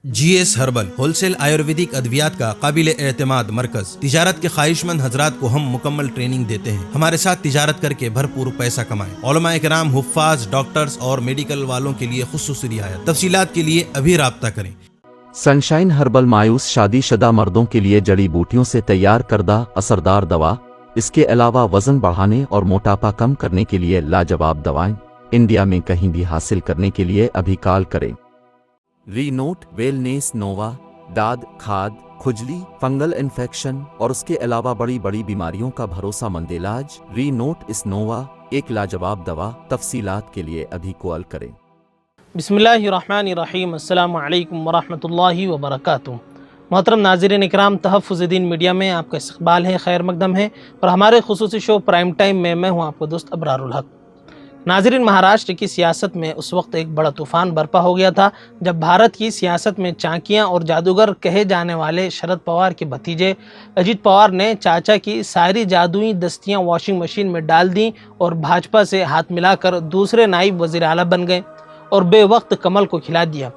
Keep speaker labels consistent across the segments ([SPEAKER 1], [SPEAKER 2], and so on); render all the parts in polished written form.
[SPEAKER 1] جی S herbal wholesale Ayurvedic ادویات کا قابل اعتماد مرکز تجارت کے خواہش مند حضرات کو ہم مکمل ٹریننگ دیتے ہیں۔ ہمارے ساتھ تجارت کر کے بھرپور پیسہ کمائیں۔ علماء کرام، حفاظ، ڈاکٹرز اور میڈیکل والوں کے لیے خصوصی رعایت۔ تفصیلات کے لیے ابھی رابطہ کریں۔
[SPEAKER 2] سنشائن ہربل مایوس شادی شدہ مردوں کے لیے جڑی بوٹیوں سے تیار کردہ اثردار دوا۔ اس کے علاوہ وزن بڑھانے اور موٹاپا کم کرنے کے لیے لاجواب دوائیں انڈیا میں کہیں بھی حاصل کرنے کے لیے ابھی کال کریں۔ ری نوٹ ویلنیس نووا داد، کھاد، کھجلی، فنگل انفیکشن اور اس کے علاوہ بڑی بڑی بیماریوں کا بھروسہ مند علاج۔ ری نوٹ اس نووا ایک لاجواب دوا۔ تفصیلات کے لیے ابھی کال کریں۔
[SPEAKER 3] بسم اللہ الرحمن الرحیم۔ السلام علیکم ورحمۃ اللہ وبرکاتہ۔ محترم ناظرین اکرام، تحفظ دین میڈیا میں آپ کا استقبال ہے، خیر مقدم ہے، اور ہمارے خصوصی شو پرائم ٹائم میں ہوں آپ کو دوست ابرار الحق۔ ناظرین، مہاراشٹر کی سیاست میں اس وقت ایک بڑا طوفان برپا ہو گیا تھا جب بھارت کی سیاست میں چانکیاں اور جادوگر کہے جانے والے شرد پوار کے بھتیجے اجیت پوار نے چاچا کی ساری جادوئی دستیاں واشنگ مشین میں ڈال دیں اور بھاجپا سے ہاتھ ملا کر دوسرے نائب وزیر اعلیٰ بن گئے اور بے وقت کمل کو کھلا دیا۔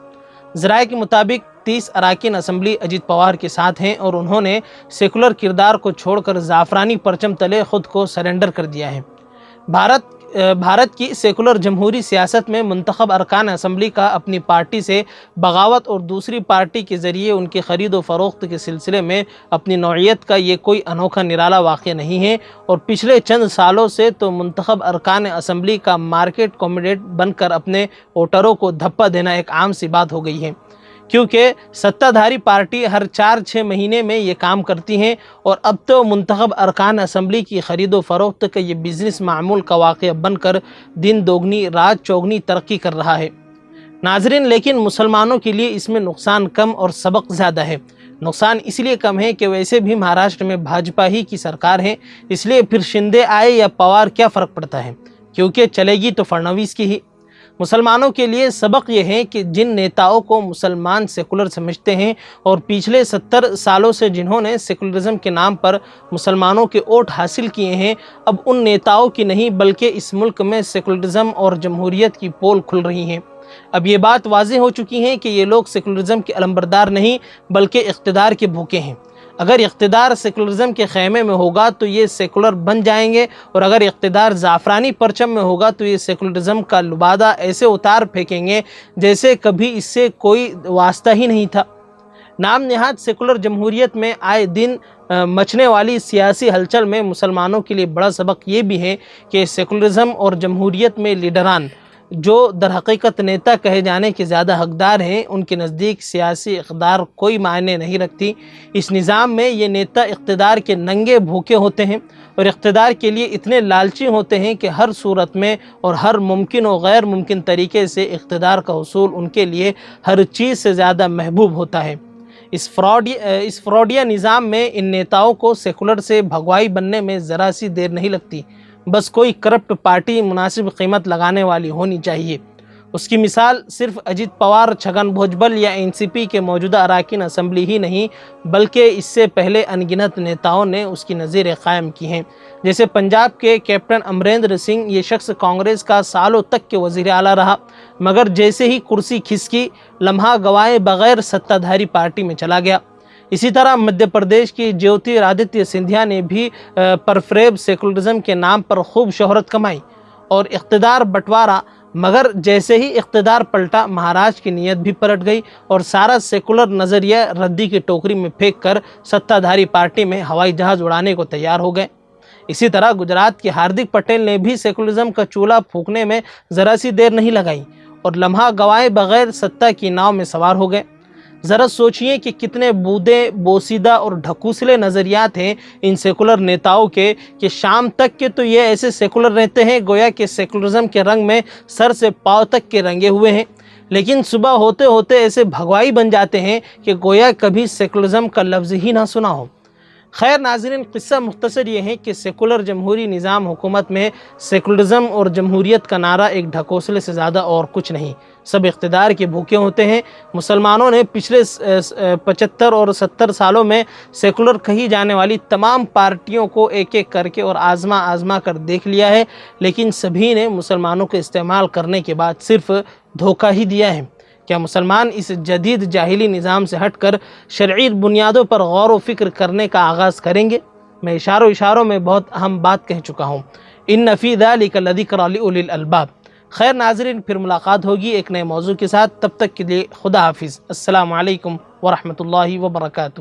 [SPEAKER 3] ذرائع کے مطابق 30 اراکین اسمبلی اجیت پوار کے ساتھ ہیں اور انہوں نے سیکولر کردار کو چھوڑ کر زعفرانی پرچم تلے خود کو سرنڈر کر دیا ہے۔ بھارت کی سیکولر جمہوری سیاست میں منتخب ارکان اسمبلی کا اپنی پارٹی سے بغاوت اور دوسری پارٹی کے ذریعے ان کی خرید و فروخت کے سلسلے میں اپنی نوعیت کا یہ کوئی انوکھا نرالا واقعہ نہیں ہے، اور پچھلے چند سالوں سے تو منتخب ارکان اسمبلی کا مارکیٹ کمیڈیٹ بن کر اپنے ووٹروں کو دھپا دینا ایک عام سی بات ہو گئی ہے، کیونکہ ستہ دھاری پارٹی ہر 4-6 مہینے میں یہ کام کرتی ہیں، اور اب تو منتخب ارکان اسمبلی کی خرید و فروخت کا یہ بزنس معمول کا واقعہ بن کر دن دوگنی رات چوگنی ترقی کر رہا ہے۔ ناظرین، لیکن مسلمانوں کے لیے اس میں نقصان کم اور سبق زیادہ ہے۔ نقصان اس لیے کم ہے کہ ویسے بھی مہاراشٹر میں بھاجپا ہی کی سرکار ہے، اس لیے پھر شندے آئے یا پوار کیا فرق پڑتا ہے، کیونکہ چلے گی تو فڑنویس کی ہی۔ مسلمانوں کے لیے سبق یہ ہے کہ جن نیتاؤں کو مسلمان سیکولر سمجھتے ہیں اور پچھلے 70 سالوں سے جنہوں نے سیکولرزم کے نام پر مسلمانوں کے ووٹ حاصل کیے ہیں، اب ان نیتاؤں کی نہیں بلکہ اس ملک میں سیکولرزم اور جمہوریت کی پول کھل رہی ہیں۔ اب یہ بات واضح ہو چکی ہے کہ یہ لوگ سیکولرزم کے علمبردار نہیں بلکہ اقتدار کے بھوکے ہیں۔ اگر اقتدار سیکولرزم کے خیمے میں ہوگا تو یہ سیکولر بن جائیں گے، اور اگر اقتدار زعفرانی پرچم میں ہوگا تو یہ سیکولرزم کا لبادہ ایسے اتار پھینکیں گے جیسے کبھی اس سے کوئی واسطہ ہی نہیں تھا۔ نام نہاد سیکولر جمہوریت میں آئے دن مچنے والی سیاسی ہلچل میں مسلمانوں کے لیے بڑا سبق یہ بھی ہے کہ سیکولرزم اور جمہوریت میں لیڈران جو در حقیقت نیتا کہے جانے کے زیادہ حقدار ہیں، ان کے نزدیک سیاسی اقدار کوئی معنی نہیں رکھتی۔ اس نظام میں یہ نیتا اقتدار کے ننگے بھوکے ہوتے ہیں اور اقتدار کے لیے اتنے لالچی ہوتے ہیں کہ ہر صورت میں اور ہر ممکن و غیر ممکن طریقے سے اقتدار کا حصول ان کے لیے ہر چیز سے زیادہ محبوب ہوتا ہے۔ اس فراڈیا نظام میں ان نیتاؤں کو سیکولر سے بھگوائی بننے میں ذرا سی دیر نہیں لگتی، بس کوئی کرپٹ پارٹی مناسب قیمت لگانے والی ہونی چاہیے۔ اس کی مثال صرف اجیت پوار، چھگن بھوجبل یا این سی پی کے موجودہ اراکین اسمبلی ہی نہیں بلکہ اس سے پہلے انگنت نیتاؤں نے اس کی نظیریں قائم کی ہیں۔ جیسے پنجاب کے کیپٹن امریندر سنگھ، یہ شخص کانگریس کا سالوں تک کے وزیر اعلیٰ رہا، مگر جیسے ہی کرسی کھسکی لمحہ گوائے بغیر ستہ دھاری پارٹی میں چلا گیا۔ اسی طرح مدھیہ پردیش کی جیوتی رادتیہ سندھیا نے بھی پرفریب سیکولرزم کے نام پر خوب شہرت کمائی اور اقتدار بٹوارا، مگر جیسے ہی اقتدار پلٹا مہاراشٹر کی نیت بھی پلٹ گئی اور سارا سیکولر نظریہ ردی کی ٹوکری میں پھینک کر ستہ دھاری پارٹی میں ہوائی جہاز اڑانے کو تیار ہو گئے۔ اسی طرح گجرات کے ہاردک پٹیل نے بھی سیکولرزم کا چولہا پھونکنے میں ذرا سی دیر نہیں لگائی اور لمحہ گوائے بغیر ستہ کی ناؤ میں سوار ہو گئے۔ ذرا سوچئے کہ کتنے بودے، بوسیدہ اور ڈھکوسلے نظریات ہیں ان سیکولر نیتاؤں کے کہ شام تک کے تو یہ ایسے سیکولر رہتے ہیں گویا کہ سیکولرزم کے رنگ میں سر سے پاؤں تک کے رنگے ہوئے ہیں، لیکن صبح ہوتے ہوتے ایسے بھگوائی بن جاتے ہیں کہ گویا کبھی سیکولرزم کا لفظ ہی نہ سنا ہو۔ خیر ناظرین، قصہ مختصر یہ ہے کہ سیکولر جمہوری نظام حکومت میں سیکولرزم اور جمہوریت کا نعرہ ایک ڈھکوسلے سے زیادہ اور کچھ نہیں، سب اقتدار کے بھوکے ہوتے ہیں۔ مسلمانوں نے پچھلے 75 اور 70 سالوں میں سیکولر کہی جانے والی تمام پارٹیوں کو ایک ایک کر کے اور آزما کر دیکھ لیا ہے، لیکن سبھی نے مسلمانوں کو استعمال کرنے کے بعد صرف دھوکہ ہی دیا ہے، کیا مسلمان اس جدید جاہلی نظام سے ہٹ کر شرعی بنیادوں پر غور و فکر کرنے کا آغاز کریں گے؟ میں اشاروں میں بہت اہم بات کہہ چکا ہوں، ان فی ذلک لذکری لأولی الالباب۔ خیر ناظرین، پھر ملاقات ہوگی ایک نئے موضوع کے ساتھ، تب تک کے لیے خدا حافظ، السلام علیکم ورحمۃ اللہ وبرکاتہ۔